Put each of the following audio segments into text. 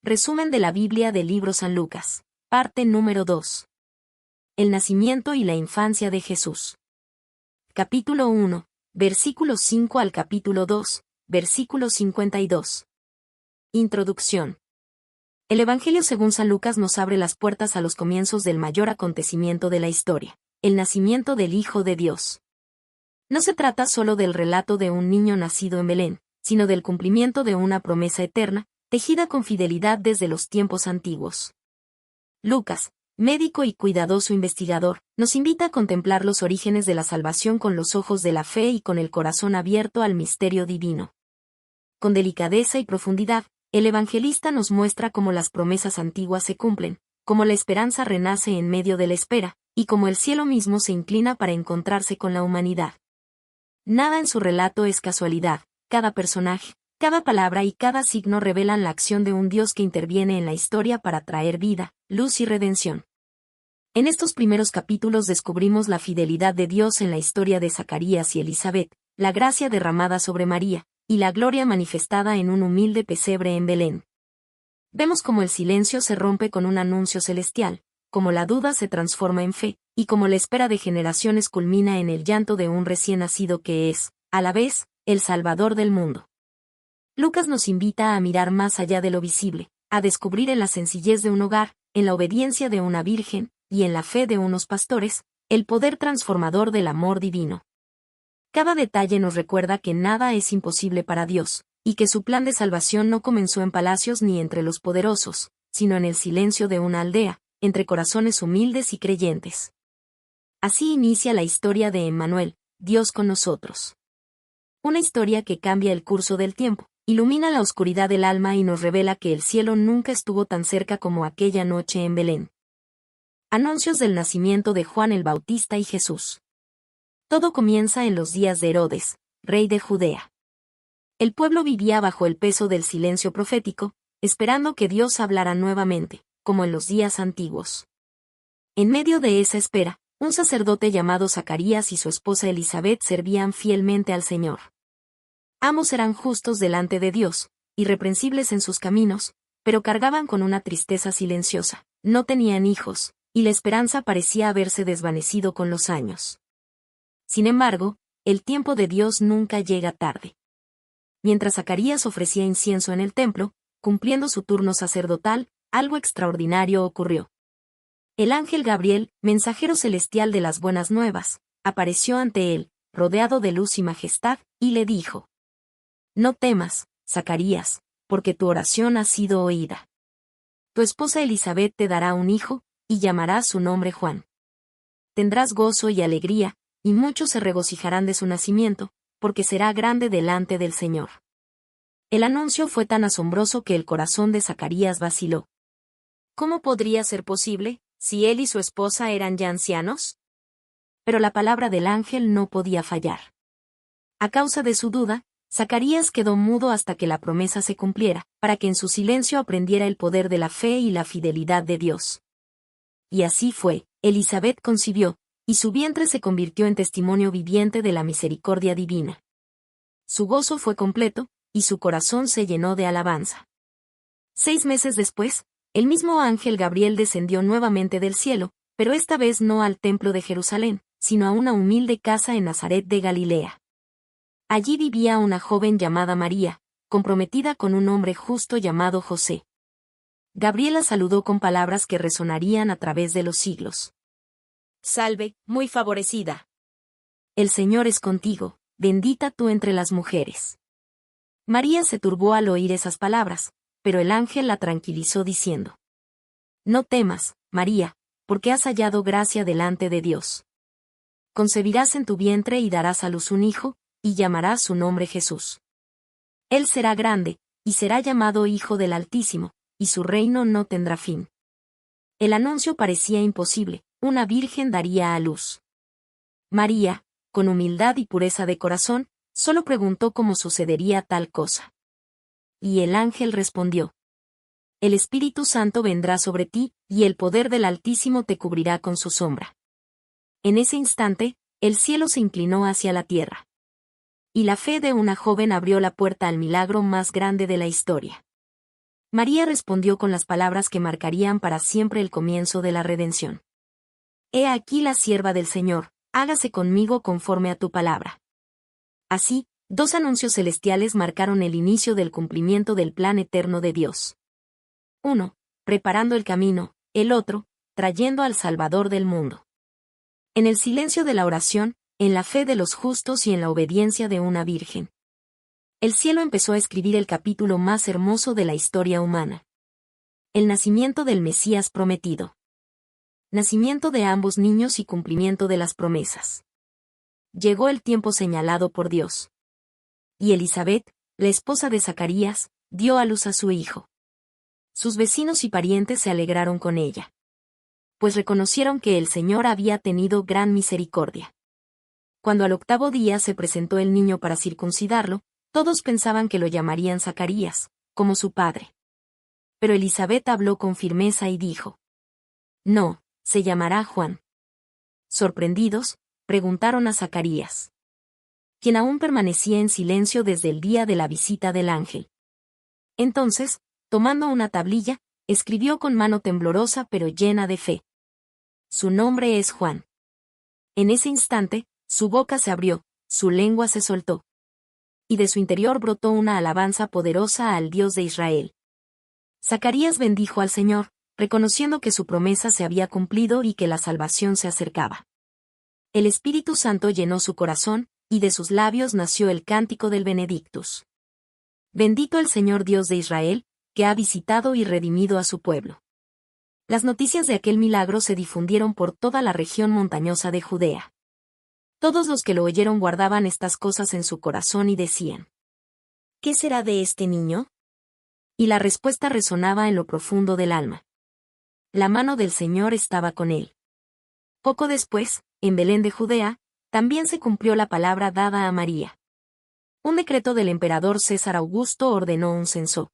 Resumen de la Biblia del libro San Lucas. Parte número 2. El nacimiento y la infancia de Jesús. Capítulo 1, versículos 5 al capítulo 2, versículo 52. Introducción. El Evangelio según San Lucas nos abre las puertas a los comienzos del mayor acontecimiento de la historia, el nacimiento del Hijo de Dios. No se trata solo del relato de un niño nacido en Belén, sino del cumplimiento de una promesa eterna, tejida con fidelidad desde los tiempos antiguos. Lucas, médico y cuidadoso investigador, nos invita a contemplar los orígenes de la salvación con los ojos de la fe y con el corazón abierto al misterio divino. Con delicadeza y profundidad, el evangelista nos muestra cómo las promesas antiguas se cumplen, cómo la esperanza renace en medio de la espera, y cómo el cielo mismo se inclina para encontrarse con la humanidad. Nada en su relato es casualidad, cada personaje, cada palabra y cada signo revelan la acción de un Dios que interviene en la historia para traer vida, luz y redención. En estos primeros capítulos descubrimos la fidelidad de Dios en la historia de Zacarías y Elizabeth, la gracia derramada sobre María, y la gloria manifestada en un humilde pesebre en Belén. Vemos cómo el silencio se rompe con un anuncio celestial, cómo la duda se transforma en fe, y cómo la espera de generaciones culmina en el llanto de un recién nacido que es, a la vez, el Salvador del mundo. Lucas nos invita a mirar más allá de lo visible, a descubrir en la sencillez de un hogar, en la obediencia de una virgen, y en la fe de unos pastores, el poder transformador del amor divino. Cada detalle nos recuerda que nada es imposible para Dios, y que su plan de salvación no comenzó en palacios ni entre los poderosos, sino en el silencio de una aldea, entre corazones humildes y creyentes. Así inicia la historia de Emmanuel, Dios con nosotros. Una historia que cambia el curso del tiempo, ilumina la oscuridad del alma y nos revela que el cielo nunca estuvo tan cerca como aquella noche en Belén. Anuncios del nacimiento de Juan el Bautista y Jesús. Todo comienza en los días de Herodes, rey de Judea. El pueblo vivía bajo el peso del silencio profético, esperando que Dios hablara nuevamente, como en los días antiguos. En medio de esa espera, un sacerdote llamado Zacarías y su esposa Elizabeth servían fielmente al Señor. Ambos eran justos delante de Dios, irreprensibles en sus caminos, pero cargaban con una tristeza silenciosa, no tenían hijos, y la esperanza parecía haberse desvanecido con los años. Sin embargo, el tiempo de Dios nunca llega tarde. Mientras Zacarías ofrecía incienso en el templo, cumpliendo su turno sacerdotal, algo extraordinario ocurrió. El ángel Gabriel, mensajero celestial de las buenas nuevas, apareció ante él, rodeado de luz y majestad, y le dijo: «No temas, Zacarías, porque tu oración ha sido oída. Tu esposa Elizabeth te dará un hijo, y llamarás su nombre Juan. Tendrás gozo y alegría, y muchos se regocijarán de su nacimiento, porque será grande delante del Señor». El anuncio fue tan asombroso que el corazón de Zacarías vaciló. ¿Cómo podría ser posible, si él y su esposa eran ya ancianos? Pero la palabra del ángel no podía fallar. A causa de su duda, Zacarías quedó mudo hasta que la promesa se cumpliera, para que en su silencio aprendiera el poder de la fe y la fidelidad de Dios. Y así fue, Elizabeth concibió, y su vientre se convirtió en testimonio viviente de la misericordia divina. Su gozo fue completo, y su corazón se llenó de alabanza. 6 meses después, el mismo ángel Gabriel descendió nuevamente del cielo, pero esta vez no al templo de Jerusalén, sino a una humilde casa en Nazaret de Galilea. Allí vivía una joven llamada María, comprometida con un hombre justo llamado José. Gabriel la saludó con palabras que resonarían a través de los siglos. «Salve, muy favorecida. El Señor es contigo, bendita tú entre las mujeres». María se turbó al oír esas palabras, pero el ángel la tranquilizó diciendo: «No temas, María, porque has hallado gracia delante de Dios. Concebirás en tu vientre y darás a luz un hijo, y llamarás su nombre Jesús. Él será grande, y será llamado Hijo del Altísimo, y su reino no tendrá fin». El anuncio parecía imposible, una virgen daría a luz. María, con humildad y pureza de corazón, solo preguntó cómo sucedería tal cosa. Y el ángel respondió: «El Espíritu Santo vendrá sobre ti, y el poder del Altísimo te cubrirá con su sombra». En ese instante, el cielo se inclinó hacia la tierra. Y la fe de una joven abrió la puerta al milagro más grande de la historia. María respondió con las palabras que marcarían para siempre el comienzo de la redención. He aquí la sierva del Señor, hágase conmigo conforme a tu palabra. Así, dos anuncios celestiales marcaron el inicio del cumplimiento del plan eterno de Dios. Uno, preparando el camino, el otro, trayendo al Salvador del mundo. En el silencio de la oración, en la fe de los justos y en la obediencia de una virgen, el cielo empezó a escribir el capítulo más hermoso de la historia humana. El nacimiento del Mesías prometido. Nacimiento de ambos niños y cumplimiento de las promesas. Llegó el tiempo señalado por Dios. Y Elizabeth, la esposa de Zacarías, dio a luz a su hijo. Sus vecinos y parientes se alegraron con ella, pues reconocieron que el Señor había tenido gran misericordia. Cuando al 8º día se presentó el niño para circuncidarlo, todos pensaban que lo llamarían Zacarías, como su padre. Pero Elizabeth habló con firmeza y dijo: No, se llamará Juan. Sorprendidos, preguntaron a Zacarías, quien aún permanecía en silencio desde el día de la visita del ángel. Entonces, tomando una tablilla, escribió con mano temblorosa pero llena de fe: Su nombre es Juan. En ese instante, su boca se abrió, su lengua se soltó. Y de su interior brotó una alabanza poderosa al Dios de Israel. Zacarías bendijo al Señor, reconociendo que su promesa se había cumplido y que la salvación se acercaba. El Espíritu Santo llenó su corazón, y de sus labios nació el cántico del Benedictus. Bendito el Señor Dios de Israel, que ha visitado y redimido a su pueblo. Las noticias de aquel milagro se difundieron por toda la región montañosa de Judea. Todos los que lo oyeron guardaban estas cosas en su corazón y decían: ¿Qué será de este niño? Y la respuesta resonaba en lo profundo del alma: La mano del Señor estaba con él. Poco después, en Belén de Judea, también se cumplió la palabra dada a María. Un decreto del emperador César Augusto ordenó un censo.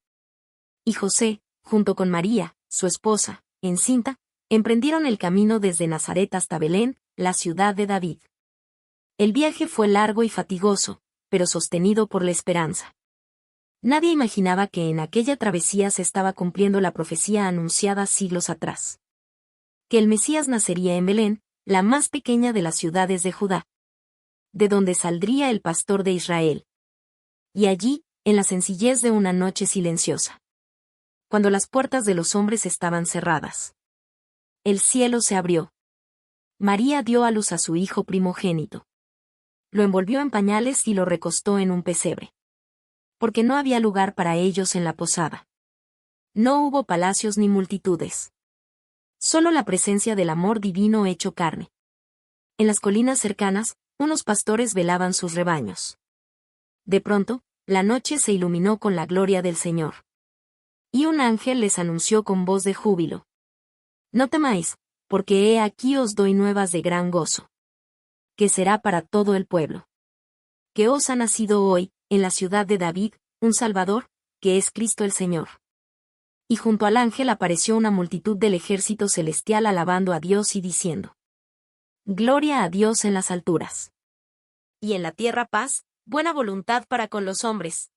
Y José, junto con María, su esposa, encinta, emprendieron el camino desde Nazaret hasta Belén, la ciudad de David. El viaje fue largo y fatigoso, pero sostenido por la esperanza. Nadie imaginaba que en aquella travesía se estaba cumpliendo la profecía anunciada siglos atrás. Que el Mesías nacería en Belén, la más pequeña de las ciudades de Judá, de donde saldría el pastor de Israel. Y allí, en la sencillez de una noche silenciosa, cuando las puertas de los hombres estaban cerradas, el cielo se abrió. María dio a luz a su hijo primogénito. Lo envolvió en pañales y lo recostó en un pesebre. Porque no había lugar para ellos en la posada. No hubo palacios ni multitudes. Solo la presencia del amor divino hecho carne. En las colinas cercanas, unos pastores velaban sus rebaños. De pronto, la noche se iluminó con la gloria del Señor. Y un ángel les anunció con voz de júbilo: No temáis, porque he aquí os doy nuevas de gran gozo, que será para todo el pueblo. Que os ha nacido hoy, en la ciudad de David, un Salvador, que es Cristo el Señor. Y junto al ángel apareció una multitud del ejército celestial alabando a Dios y diciendo: Gloria a Dios en las alturas. Y en la tierra paz, buena voluntad para con los hombres.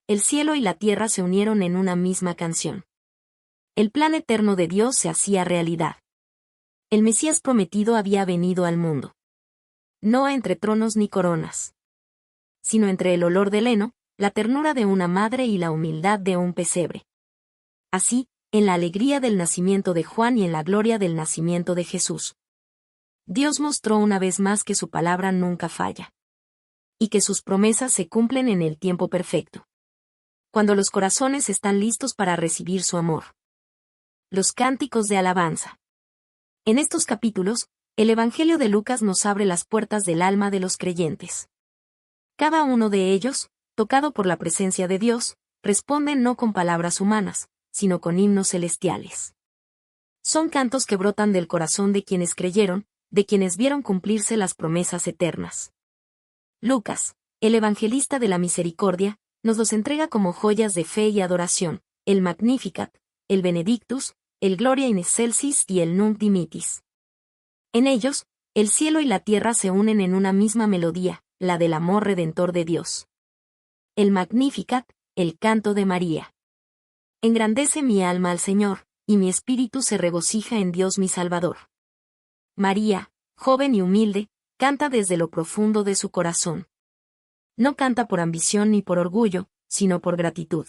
El cielo y la tierra se unieron en una misma canción. El plan eterno de Dios se hacía realidad. El Mesías prometido había venido al mundo. No entre tronos ni coronas, sino entre el olor del heno, la ternura de una madre y la humildad de un pesebre. Así, en la alegría del nacimiento de Juan y en la gloria del nacimiento de Jesús, Dios mostró una vez más que su palabra nunca falla. Y que sus promesas se cumplen en el tiempo perfecto. Cuando los corazones están listos para recibir su amor. Los cánticos de alabanza. En estos capítulos, el Evangelio de Lucas nos abre las puertas del alma de los creyentes. Cada uno de ellos, tocado por la presencia de Dios, responde no con palabras humanas, sino con himnos celestiales. Son cantos que brotan del corazón de quienes creyeron, de quienes vieron cumplirse las promesas eternas. Lucas, el evangelista de la misericordia, nos los entrega como joyas de fe y adoración: el Magnificat, el Benedictus, el Gloria in excelsis y el Nunc dimittis. En ellos, el cielo y la tierra se unen en una misma melodía, la del amor redentor de Dios. El Magnificat, el canto de María. Engrandece mi alma al Señor, y mi espíritu se regocija en Dios mi Salvador. María, joven y humilde, canta desde lo profundo de su corazón. No canta por ambición ni por orgullo, sino por gratitud.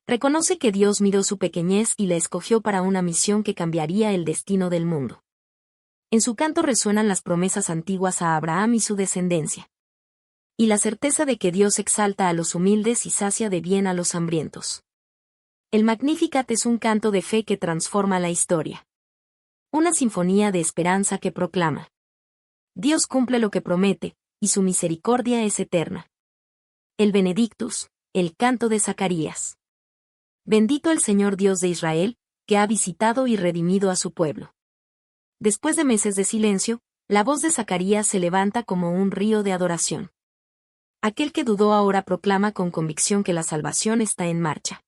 Reconoce que Dios miró su pequeñez y la escogió para una misión que cambiaría el destino del mundo. En su canto resuenan las promesas antiguas a Abraham y su descendencia. Y la certeza de que Dios exalta a los humildes y sacia de bien a los hambrientos. El Magnificat es un canto de fe que transforma la historia. Una sinfonía de esperanza que proclama: Dios cumple lo que promete, y su misericordia es eterna. El Benedictus, el canto de Zacarías. Bendito el Señor Dios de Israel, que ha visitado y redimido a su pueblo. Después de meses de silencio, la voz de Zacarías se levanta como un río de adoración. Aquel que dudó ahora proclama con convicción que la salvación está en marcha.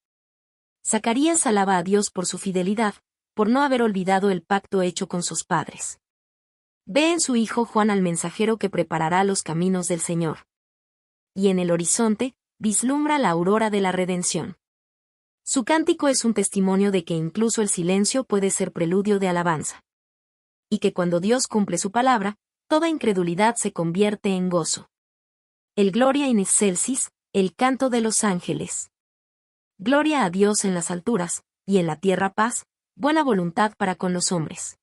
Zacarías alaba a Dios por su fidelidad, por no haber olvidado el pacto hecho con sus padres. Ve en su hijo Juan al mensajero que preparará los caminos del Señor. Y en el horizonte, vislumbra la aurora de la redención. Su cántico es un testimonio de que incluso el silencio puede ser preludio de alabanza. Y que cuando Dios cumple su palabra, toda incredulidad se convierte en gozo. El Gloria in excelsis, el canto de los ángeles. Gloria a Dios en las alturas, y en la tierra paz, buena voluntad para con los hombres.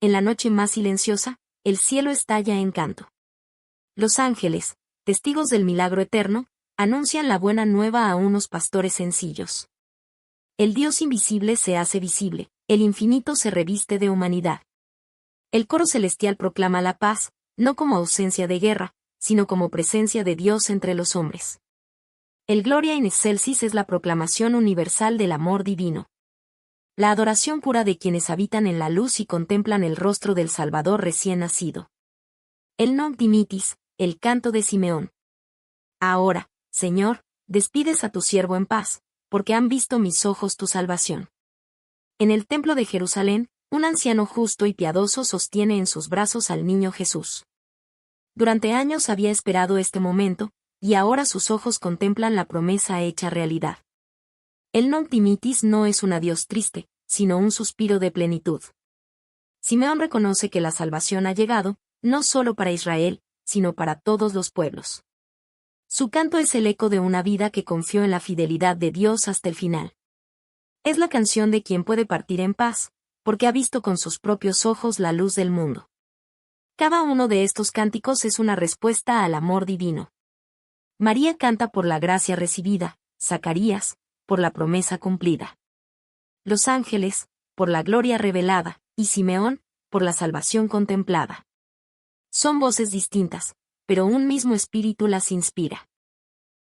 En la noche más silenciosa, el cielo estalla en canto. Los ángeles, testigos del milagro eterno, anuncian la buena nueva a unos pastores sencillos. El Dios invisible se hace visible, el infinito se reviste de humanidad. El coro celestial proclama la paz, no como ausencia de guerra, sino como presencia de Dios entre los hombres. El Gloria in excelsis es la proclamación universal del amor divino. La adoración pura de quienes habitan en la luz y contemplan el rostro del Salvador recién nacido. El Nunc Dimittis, el canto de Simeón. Ahora, Señor, despides a tu siervo en paz, porque han visto mis ojos tu salvación. En el templo de Jerusalén, un anciano justo y piadoso sostiene en sus brazos al niño Jesús. Durante años había esperado este momento, y ahora sus ojos contemplan la promesa hecha realidad. El Nunc Dimittis no es un adiós triste, sino un suspiro de plenitud. Simeón reconoce que la salvación ha llegado, no solo para Israel, sino para todos los pueblos. Su canto es el eco de una vida que confió en la fidelidad de Dios hasta el final. Es la canción de quien puede partir en paz, porque ha visto con sus propios ojos la luz del mundo. Cada uno de estos cánticos es una respuesta al amor divino. María canta por la gracia recibida, Zacarías, por la promesa cumplida. Los ángeles, por la gloria revelada, y Simeón, por la salvación contemplada. Son voces distintas, pero un mismo espíritu las inspira.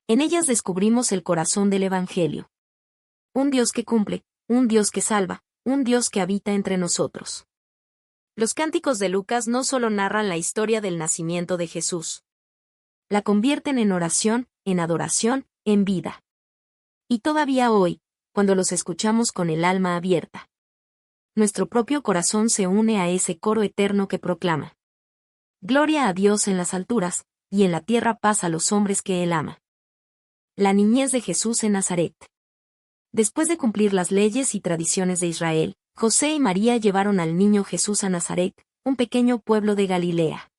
En ellas descubrimos el corazón del Evangelio. Un Dios que cumple, un Dios que salva, un Dios que habita entre nosotros. Los cánticos de Lucas no solo narran la historia del nacimiento de Jesús. La convierten en oración, en adoración, en vida. Y todavía hoy, cuando los escuchamos con el alma abierta, nuestro propio corazón se une a ese coro eterno que proclama: Gloria a Dios en las alturas, y en la tierra paz a los hombres que Él ama. La niñez de Jesús en Nazaret. Después de cumplir las leyes y tradiciones de Israel, José y María llevaron al niño Jesús a Nazaret, un pequeño pueblo de Galilea.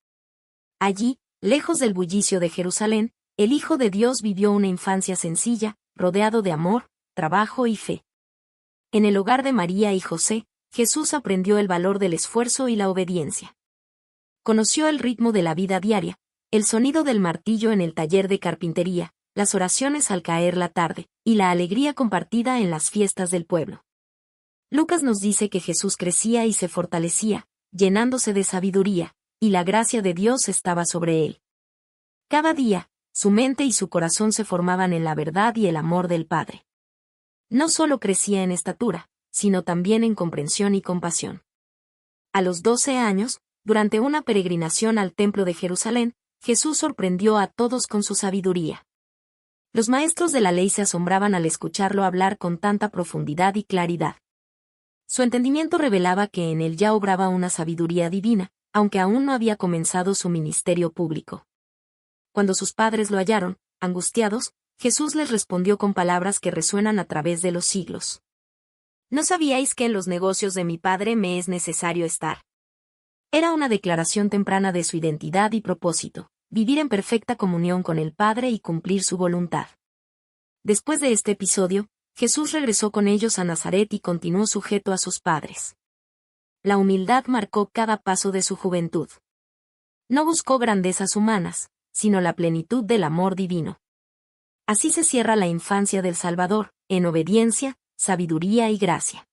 Allí, lejos del bullicio de Jerusalén, el Hijo de Dios vivió una infancia sencilla, rodeado de amor, trabajo y fe. En el hogar de María y José, Jesús aprendió el valor del esfuerzo y la obediencia. Conoció el ritmo de la vida diaria, el sonido del martillo en el taller de carpintería, las oraciones al caer la tarde, y la alegría compartida en las fiestas del pueblo. Lucas nos dice que Jesús crecía y se fortalecía, llenándose de sabiduría, y la gracia de Dios estaba sobre él. Cada día, su mente y su corazón se formaban en la verdad y el amor del Padre. No solo crecía en estatura, sino también en comprensión y compasión. A los 12 años, durante una peregrinación al templo de Jerusalén, Jesús sorprendió a todos con su sabiduría. Los maestros de la ley se asombraban al escucharlo hablar con tanta profundidad y claridad. Su entendimiento revelaba que en él ya obraba una sabiduría divina, aunque aún no había comenzado su ministerio público. Cuando sus padres lo hallaron, angustiados, Jesús les respondió con palabras que resuenan a través de los siglos. ¿No sabíais que en los negocios de mi Padre me es necesario estar? Era una declaración temprana de su identidad y propósito, vivir en perfecta comunión con el Padre y cumplir su voluntad. Después de este episodio, Jesús regresó con ellos a Nazaret y continuó sujeto a sus padres. La humildad marcó cada paso de su juventud. No buscó grandezas humanas, sino la plenitud del amor divino. Así se cierra la infancia del Salvador, en obediencia, sabiduría y gracia.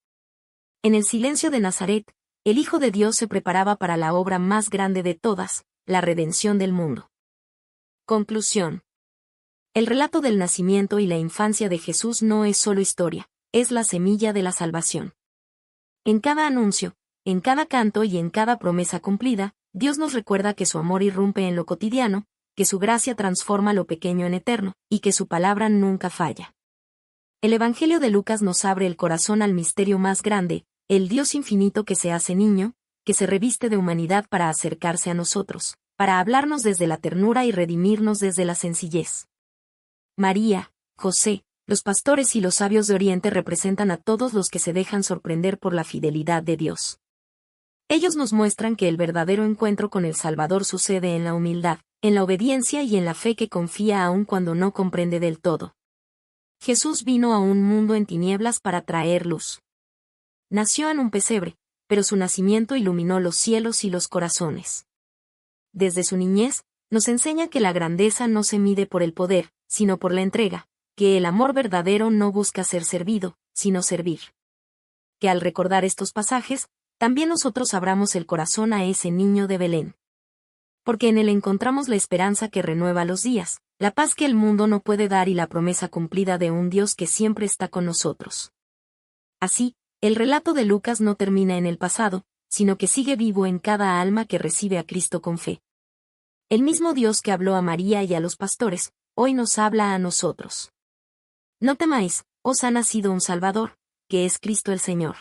En el silencio de Nazaret, el Hijo de Dios se preparaba para la obra más grande de todas, la redención del mundo. Conclusión. El relato del nacimiento y la infancia de Jesús no es solo historia, es la semilla de la salvación. En cada anuncio, en cada canto y en cada promesa cumplida, Dios nos recuerda que su amor irrumpe en lo cotidiano, que su gracia transforma lo pequeño en eterno, y que su palabra nunca falla. El Evangelio de Lucas nos abre el corazón al misterio más grande, el Dios infinito que se hace niño, que se reviste de humanidad para acercarse a nosotros, para hablarnos desde la ternura y redimirnos desde la sencillez. María, José, los pastores y los sabios de Oriente representan a todos los que se dejan sorprender por la fidelidad de Dios. Ellos nos muestran que el verdadero encuentro con el Salvador sucede en la humildad, en la obediencia y en la fe que confía aun cuando no comprende del todo. Jesús vino a un mundo en tinieblas para traer luz. Nació en un pesebre, pero su nacimiento iluminó los cielos y los corazones. Desde su niñez, nos enseña que la grandeza no se mide por el poder, sino por la entrega, que el amor verdadero no busca ser servido, sino servir. Que al recordar estos pasajes, también nosotros abramos el corazón a ese niño de Belén. Porque en él encontramos la esperanza que renueva los días, la paz que el mundo no puede dar y la promesa cumplida de un Dios que siempre está con nosotros. Así, el relato de Lucas no termina en el pasado, sino que sigue vivo en cada alma que recibe a Cristo con fe. El mismo Dios que habló a María y a los pastores, hoy nos habla a nosotros. No temáis, os ha nacido un Salvador, que es Cristo el Señor.